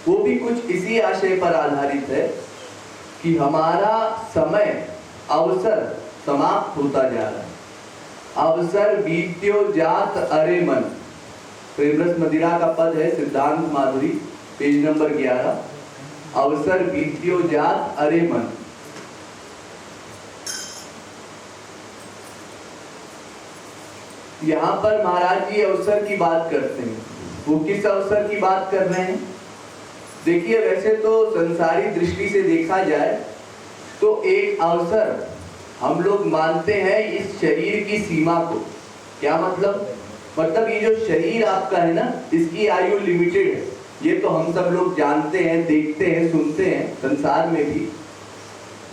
वो भी कुछ इसी आशय पर आधारित है कि हमारा समय अवसर समाप्त होता जा रहा है। अवसर बीत्यो जात अरे मन, प्रेमरस मदिरा का पद है सिद्धांत माधुरी, पेज नंबर 11। अवसर बीत्यो जात अरे मन। यहाँ पर महाराज जी अवसर की बात करते हैं। वो किस अवसर की बात कर रहे हैं? देखिए, वैसे तो संसारी दृष्टि से देखा जाए तो एक अवसर हम लोग मानते हैं इस शरीर की सीमा को। क्या मतलब? मतलब ये जो शरीर आपका है ना, इसकी आयु लिमिटेड है। ये तो हम सब लोग जानते हैं, देखते हैं, सुनते हैं संसार में भी।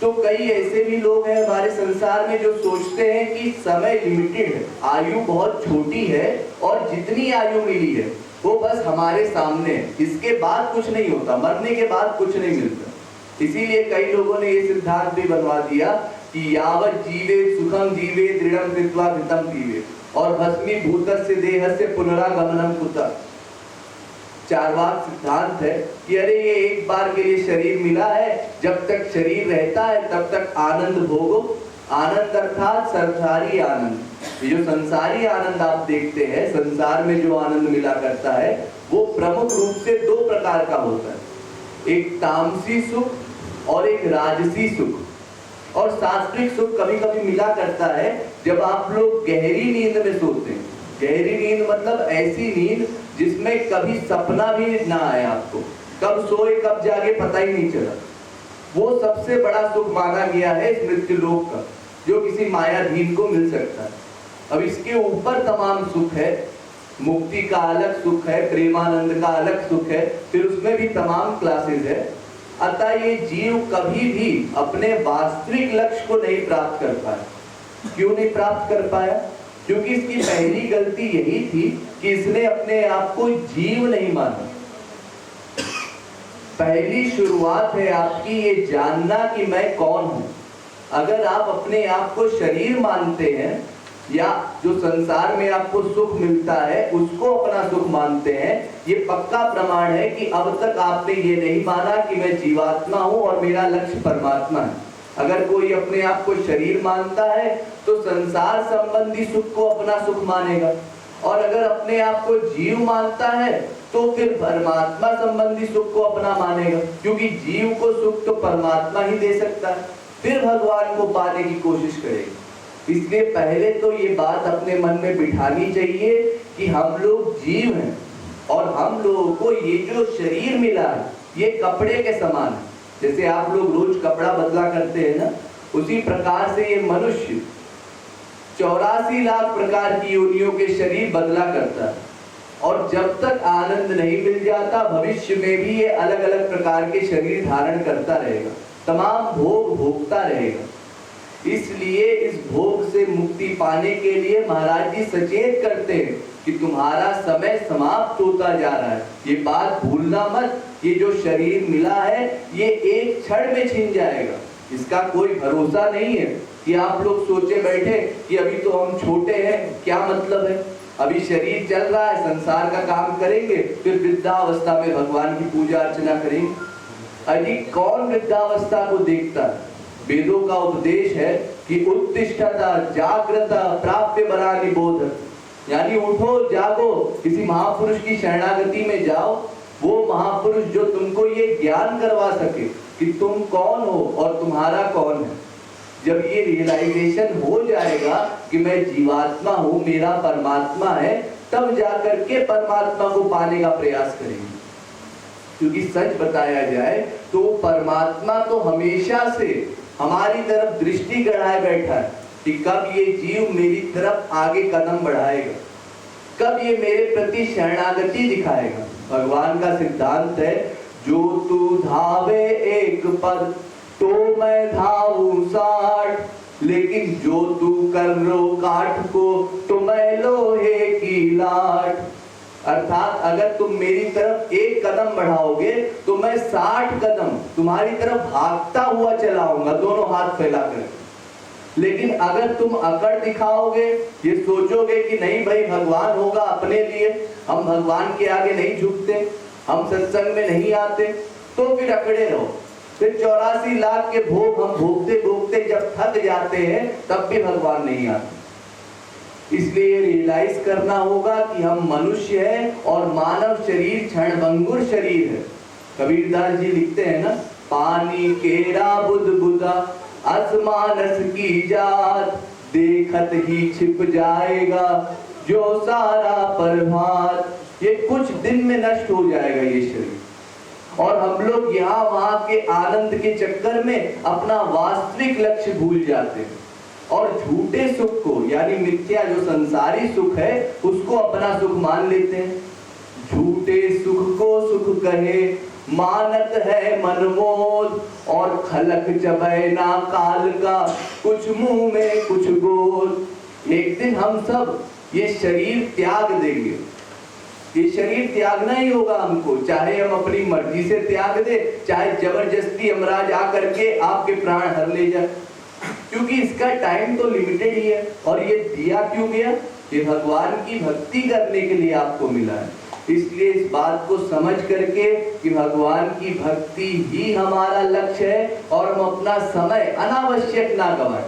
तो कई ऐसे भी लोग हैं हमारे संसार में जो सोचते हैं कि समय लिमिटेड है, आयु बहुत छोटी है और जितनी आयु मिली है वो बस हमारे सामने है, इसके बाद कुछ नहीं होता, मरने के बाद कुछ नहीं मिलता। इसीलिए कई लोगों ने ये सिद्धांत भी बनवा दिया कि यावत जीवे सुखम जीवे दृढ़म कृत्वा घृतम पीवे और भस्मीभूतस्य देहस्य पुनरागमनम कुतः। चार्वाक सिद्धांत है कि अरे ये एक बार के लिए शरीर मिला है, जब तक शरीर रहता है तब तक आनंद भोगो। आनंद अर्थात संसारी आनंद। ये जो संसारी आनंद आप देखते हैं, संसार में जो आनंद मिला करता है वो प्रमुख रूप से दो प्रकार का होता है, एक तामसी सुख और एक राजसी सुख। और सात्विक सुख कभी कभी मिला करता है जब आप लोग गहरी नींद में सोते हैं। गहरी नींद मतलब ऐसी नींद जिसमें कभी सपना भी ना आए, आपको कब सोए कब जागे पता ही नहीं चला। वो सबसे बड़ा सुख माना गया है इस मृत्यु लोक का, जो किसी मायाधीन को मिल सकता है। अब इसके ऊपर तमाम सुख है, मुक्ति का अलग सुख है, प्रेमानंद का अलग सुख है, फिर उसमें भी तमाम क्लासेस है। अतः ये जीव कभी भी अपने वास्तविक लक्ष्य को नहीं प्राप्त कर पाया। क्यों नहीं प्राप्त कर पाया? क्योंकि इसकी पहली गलती यही थी कि इसने अपने आप को जीव नहीं माना। पहली शुरुआत है आपकी ये जानना कि मैं कौन हूं। अगर आप अपने आप को शरीर मानते हैं या जो संसार में आपको सुख मिलता है उसको अपना सुख मानते हैं, ये पक्का प्रमाण है कि अब तक आपने ये नहीं माना कि मैं जीवात्मा हूं और मेरा लक्ष्य परमात्मा है। अगर कोई अपने आप को शरीर मानता है तो संसार संबंधी सुख को अपना सुख मानेगा, और अगर अपने आप को जीव मानता है तो फिर परमात्मा संबंधी सुख को अपना मानेगा, क्योंकि जीव को सुख तो परमात्मा ही दे सकता है, फिर भगवान को पाने की कोशिश करेगा। इसलिए पहले तो ये बात अपने मन में बिठानी चाहिए कि हम लोग जीव हैं और हम लोगों को ये जो शरीर मिला है ये कपड़े के समान है। जैसे आप लोग रोज कपड़ा बदला करते हैं ना, उसी प्रकार से ये मनुष्य 84 लाख प्रकार की योनियों के शरीर बदला करता है, और जब तक आनंद नहीं मिल जाता भविष्य में भी ये अलग अलग प्रकार के शरीर धारण करता रहेगा, तमाम भोग भोगता रहेगा। इसलिए इस भोग से मुक्ति पाने के लिए महाराज जी सचेत करते हैं कि तुम्हारा समय समाप्त होता जा रहा है, ये बात भूलना मत। ये जो शरीर मिला है ये एक क्षण में छिन जाएगा, इसका कोई भरोसा नहीं है कि आप लोग सोचे बैठे कि अभी तो हम छोटे हैं, क्या मतलब है, अभी शरीर चल रहा है, संसार का काम करेंगे, फिर वृद्धावस्था में भगवान की पूजा अर्चना करेंगे। अरे कौन वृद्धावस्था को देखता है? वेदों का उपदेश है कि उत्तिष्ठता जागृता प्राप्य बरानि बोध, यानी उठो जागो, किसी महापुरुष की शरणागति में जाओ, वो महापुरुष जो तुमको ये ज्ञान करवा सके कि तुम कौन हो और तुम्हारा कौन है। जब ये रियलाइजेशन हो जाएगा कि मैं जीवात्मा हूं, मेरा परमात्मा है, तब जाकर के परमात्मा को पाने का प्रयास करेंगे। क्योंकि सच बताया जाए तो परमात्मा तो हमेशा से हमारी तरफ दृष्टि गड़ाए बैठा है कि कब ये जीव मेरी तरफ आगे कदम बढ़ाएगा, कब ये मेरे प्रति शरणागति दिखाएगा। भगवान का सिद्धांत है, जो तू धावे एक पद तो मैं धावूं 60, लेकिन जो तू कर रो काठ को तो मैं लोहे की लाठ। अर्थात अगर तुम मेरी तरफ एक कदम बढ़ाओगे तो मैं 60 कदम तुम्हारी तरफ भागता हुआ चलाऊंगा, दोनों हाथ फैलाकर। लेकिन अगर तुम अकड़ दिखाओगे, ये सोचोगे कि नहीं भाई भगवान होगा अपने लिए, हम भगवान के आगे नहीं झुकते, हम सत्संग में नहीं आते तो फिर अकड़े रहो, फिर 84 लाख के भोग हम भोगते भोगते जब थक जाते हैं तब भी भगवान नहीं आते। इसलिए रियलाइज करना होगा कि हम मनुष्य हैं और मानव शरीर क्षणभंगुर शरीर है। कबीरदास जी लिखते हैं ना, पानी केरा बुध बुधा असमानस की जात, देखत ही छिप जाएगा जो सारा प्रभात। ये कुछ दिन में नष्ट हो जाएगा ये शरीर, और हम लोग यहाँ वहां के आनंद के चक्कर में अपना वास्तविक लक्ष्य भूल जाते हैं और झूठे सुख को, यानी मिथ्या जो संसारी सुख है उसको अपना सुख मान लेते हैं। झूठे सुख को सुख कहे मानत है मनमोद, और खलक जबै ना काल का कुछ मुंह में कुछ गोद। एक दिन हम सब ये शरीर त्याग देंगे, ये शरीर त्यागना ही होगा हमको, चाहे हम अपनी मर्जी से त्याग दे, चाहे जबरदस्ती यमराज आकर के आपके प्राण हर ले जाए, क्योंकि इसका टाइम तो लिमिटेड ही है। और ये दिया क्यों गया? ये भगवान की भक्ति करने के लिए आपको मिला है। इसलिए इस बात को समझ करके कि भगवान की भक्ति ही हमारा लक्ष्य है और हम अपना समय अनावश्यक ना गवाएं।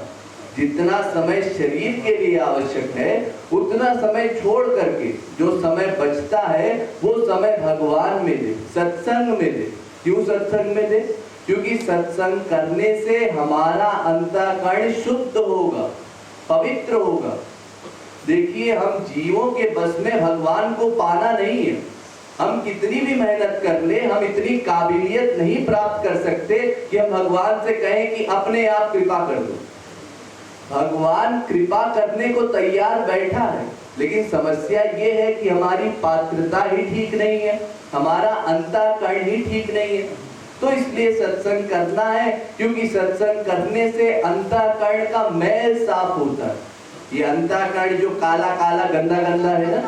जितना समय शरीर के लिए आवश्यक है उतना समय छोड़ करके जो समय बचता है वो समय भगवान में दे, सत्संग में दे। क्यों सत्संग में दे? क्योंकि सत्संग करने से हमारा अंतःकरण शुद्ध होगा, पवित्र होगा। देखिए, हम जीवों के बस में भगवान को पाना नहीं है। हम कितनी भी मेहनत कर ले, हम इतनी काबिलियत नहीं प्राप्त कर सकते कि हम भगवान से कहें कि अपने आप कृपा कर दो। भगवान कृपा करने को तैयार बैठा है, लेकिन समस्या ये है कि हमारी पात्रता ही ठीक नहीं है, हमारा अंतःकरण ही ठीक नहीं है। तो इसलिए सत्संग करना है, क्योंकि सत्संग करने से अंतःकरण का मैल साफ होता है। ये अंतःकरण जो काला काला गंदा गंदा है ना,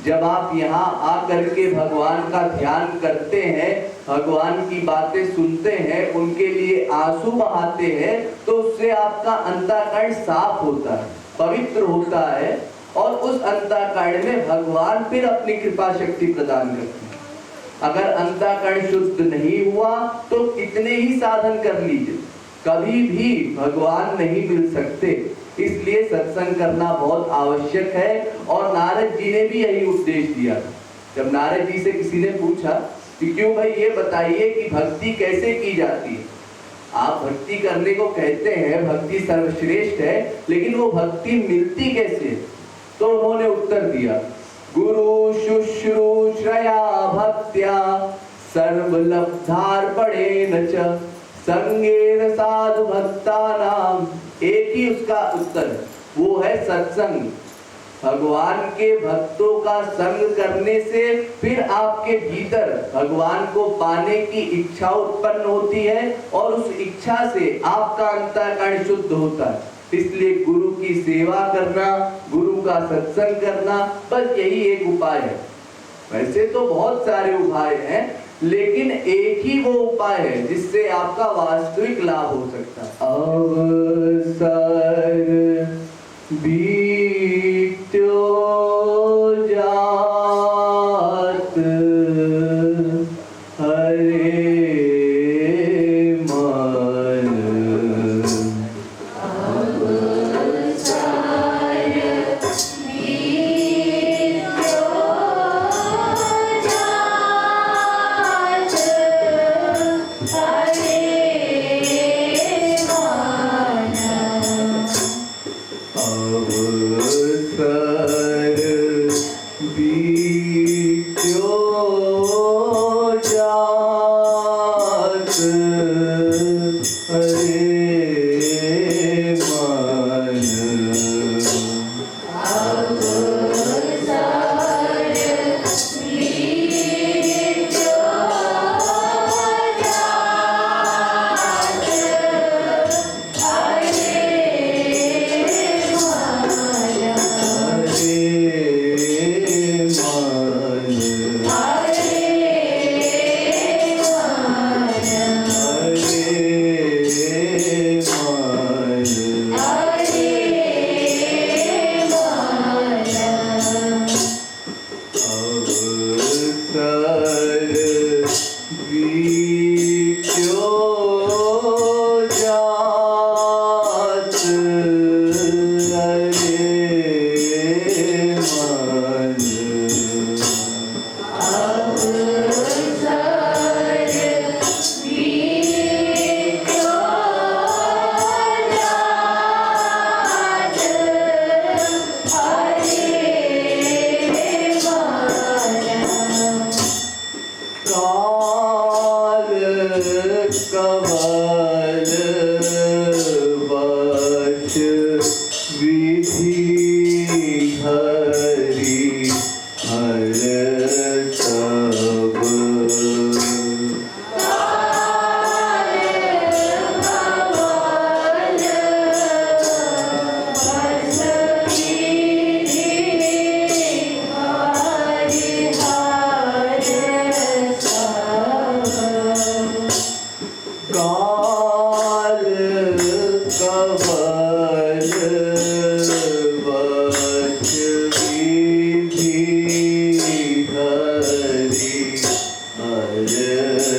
जब आप यहाँ आकर के भगवान का ध्यान करते हैं, भगवान की बातें सुनते हैं, उनके लिए आंसू बहाते हैं, तो उससे आपका अंतःकरण साफ होता है, पवित्र होता है, और उस अंतःकरण में भगवान फिर अपनी कृपा शक्ति प्रदान करते हैं। अगर अंतःकरण शुद्ध नहीं हुआ तो कितने ही साधन कर लीजिए, कभी भी भगवान नहीं मिल सकते। इसलिए सत्संग करना बहुत आवश्यक है। और नारद जी ने भी यही उपदेश दिया। जब नारद जी से किसी ने पूछा कि क्यों भाई ये बताइए कि भक्ति कैसे की जाती है, आप भक्ति करने को कहते हैं, भक्ति सर्वश्रेष्ठ है, लेकिन वो भक्ति मिलती कैसे? तो उन्होंने उत्तर दिया, गुरु शुश्रूषया भक्त्या सर्वलब्धार्पणेन च संगेन साधु भक्तानाम। एक ही उसका उत्तर है, वो है सत्संग। भगवान के भक्तों का संग करने से फिर आपके भीतर भगवान को पाने की इच्छा उत्पन्न होती है और उस इच्छा से आपका अंतःकरण शुद्ध होता है। इसलिए गुरु की सेवा करना, गुरु का सत्संग करना, बस यही एक उपाय है। वैसे तो बहुत सारे उपाय हैं, लेकिन एक ही वो उपाय है जिससे आपका वास्तविक लाभ हो सकता है। अवसर बीतो जात हरे मन, अवसर बीतो जात Hare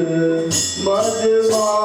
मदमात रहे मन।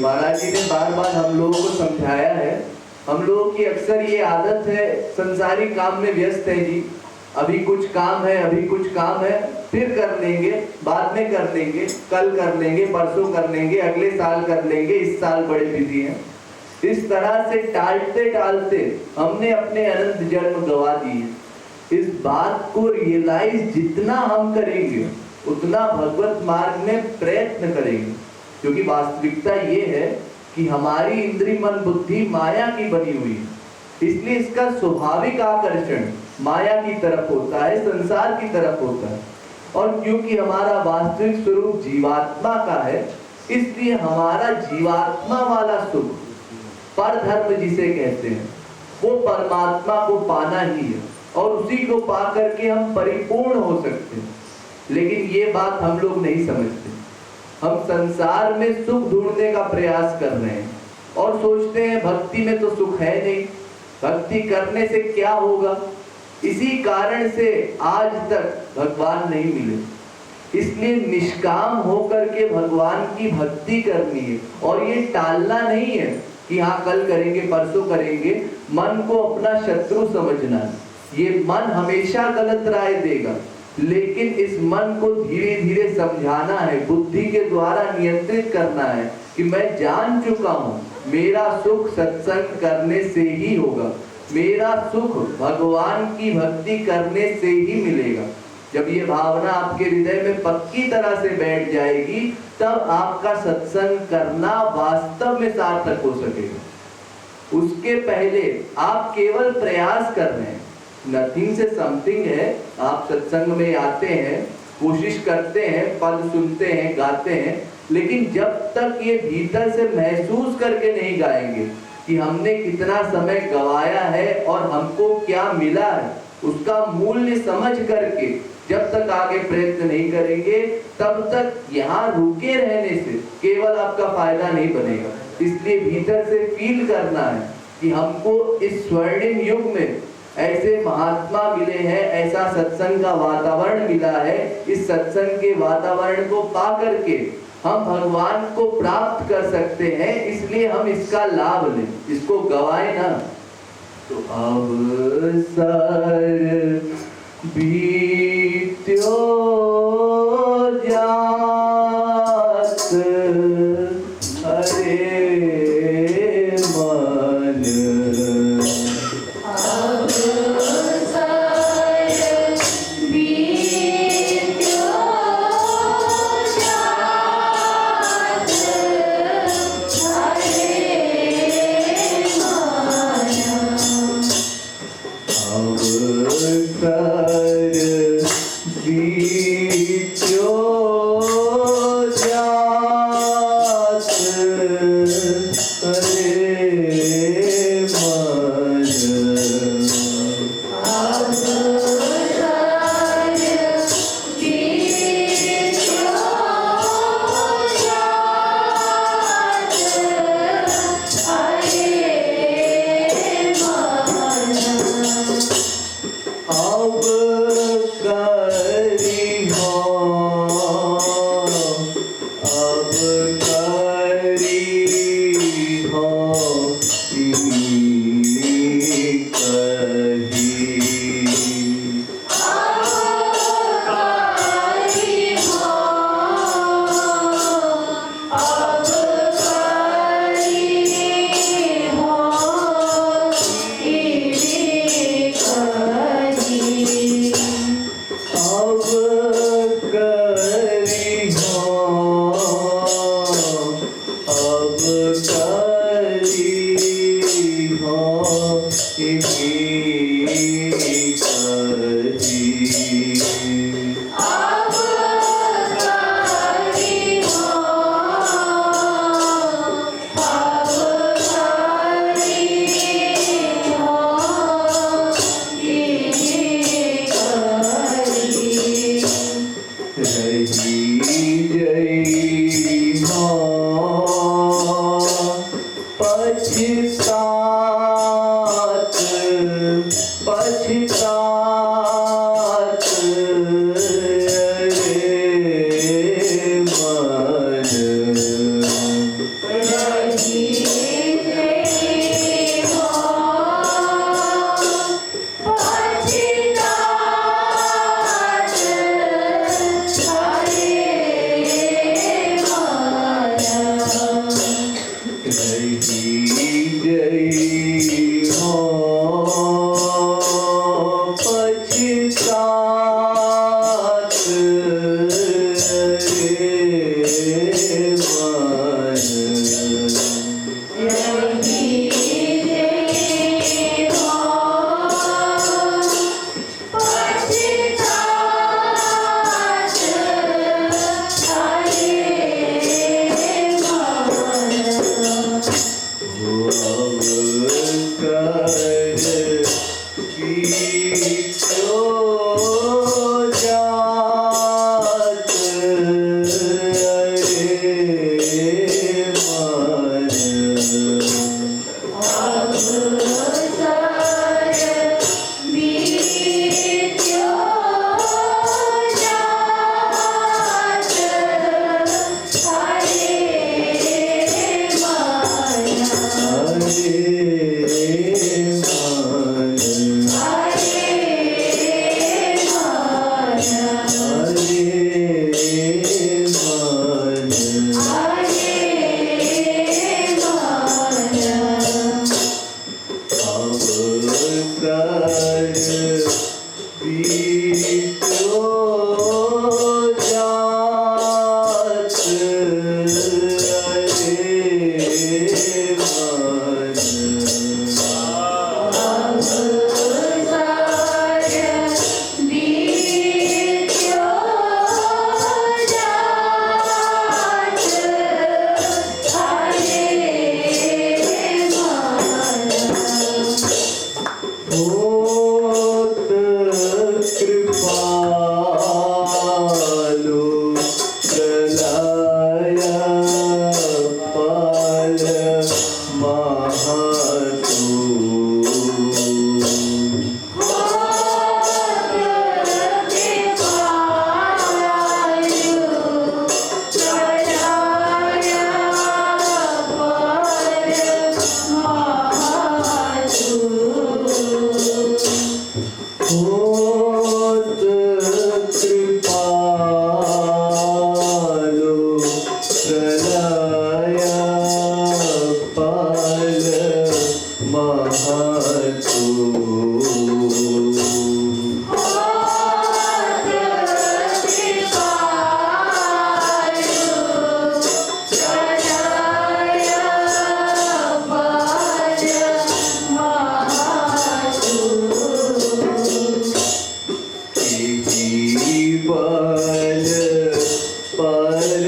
महाराज जी ने बार बार हम लोगों को समझाया है। हम लोगों की अक्सर ये आदत है, संसारी काम में व्यस्त है जी। अभी कुछ काम है, अभी कुछ काम है, फिर कर लेंगे, बाद में कर लेंगे, कल कर लेंगे, परसों कर लेंगे, अगले साल कर लेंगे, इस साल बड़े बिजी हैं। इस तरह से टालते टालते हमने अपने अनंत जन्म गवा दिए। इस बात को रियलाइज जितना हम करेंगे उतना भगवत मार्ग में प्रयत्न करेंगे, क्योंकि वास्तविकता ये है कि हमारी इंद्रिय मन बुद्धि माया की बनी हुई है। इसलिए इसका स्वाभाविक आकर्षण माया की तरफ होता है, संसार की तरफ होता है। और क्योंकि हमारा वास्तविक स्वरूप जीवात्मा का है, इसलिए हमारा जीवात्मा वाला सुख, पर धर्म जिसे कहते हैं, वो परमात्मा को पाना ही है और उसी को पा करके हम परिपूर्ण हो सकते हैं। लेकिन ये बात हम लोग नहीं समझते। हम संसार में सुख ढूंढने का प्रयास कर रहे हैं और सोचते हैं भक्ति में तो सुख है नहीं, भक्ति करने से क्या होगा। इसी कारण से आज तक भगवान नहीं मिले। इसलिए निष्काम होकर के भगवान की भक्ति करनी है और ये टालना नहीं है कि हाँ कल करेंगे, परसों करेंगे। मन को अपना शत्रु समझना है। ये मन हमेशा गलत राय देगा, लेकिन इस मन को धीरे धीरे समझाना है, बुद्धि के द्वारा नियंत्रित करना है कि मैं जान चुका हूँ मेरा सुख सत्संग करने से ही होगा, मेरा सुख भगवान की भक्ति करने से ही मिलेगा। जब ये भावना आपके हृदय में पक्की तरह से बैठ जाएगी, तब आपका सत्संग करना वास्तव में सार्थक हो सकेगा। उसके पहले आप केवल प्रयास कर रहे हैं, नथिंग से समथिंग है। आप सत्संग में आते हैं, कोशिश करते हैं, पद सुनते हैं, गाते हैं, लेकिन जब तक ये भीतर से महसूस करके नहीं गाएंगे कि हमने कितना समय गवाया है और हमको क्या मिला है, उसका मूल्य समझ करके जब तक आगे प्रयत्न नहीं करेंगे, तब तक यहाँ रुके रहने से केवल आपका फायदा नहीं बनेगा। इसलिए भीतर से फील करना है कि हमको इस स्वर्णिम युग में ऐसे महात्मा मिले हैं, ऐसा सत्संग का वातावरण मिला है। इस सत्संग के वातावरण को पा करके हम भगवान को प्राप्त कर सकते हैं, इसलिए हम इसका लाभ लें, इसको गवाए ना। तो अवसर बीत्यो जात हरे मन।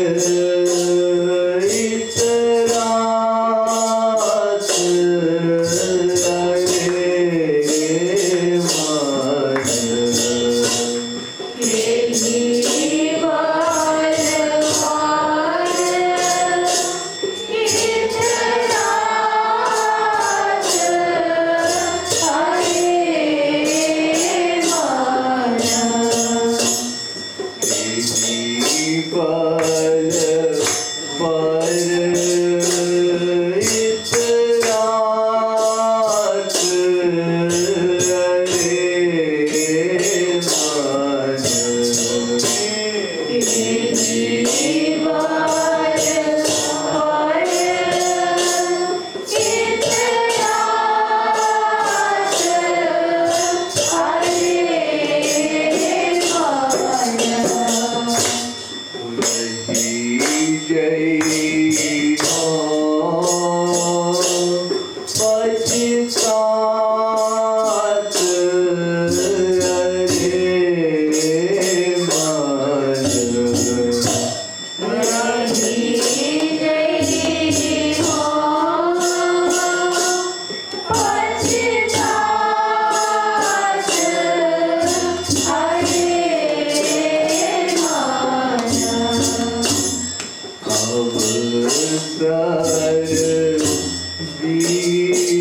इतरात अरे मान अवसर दी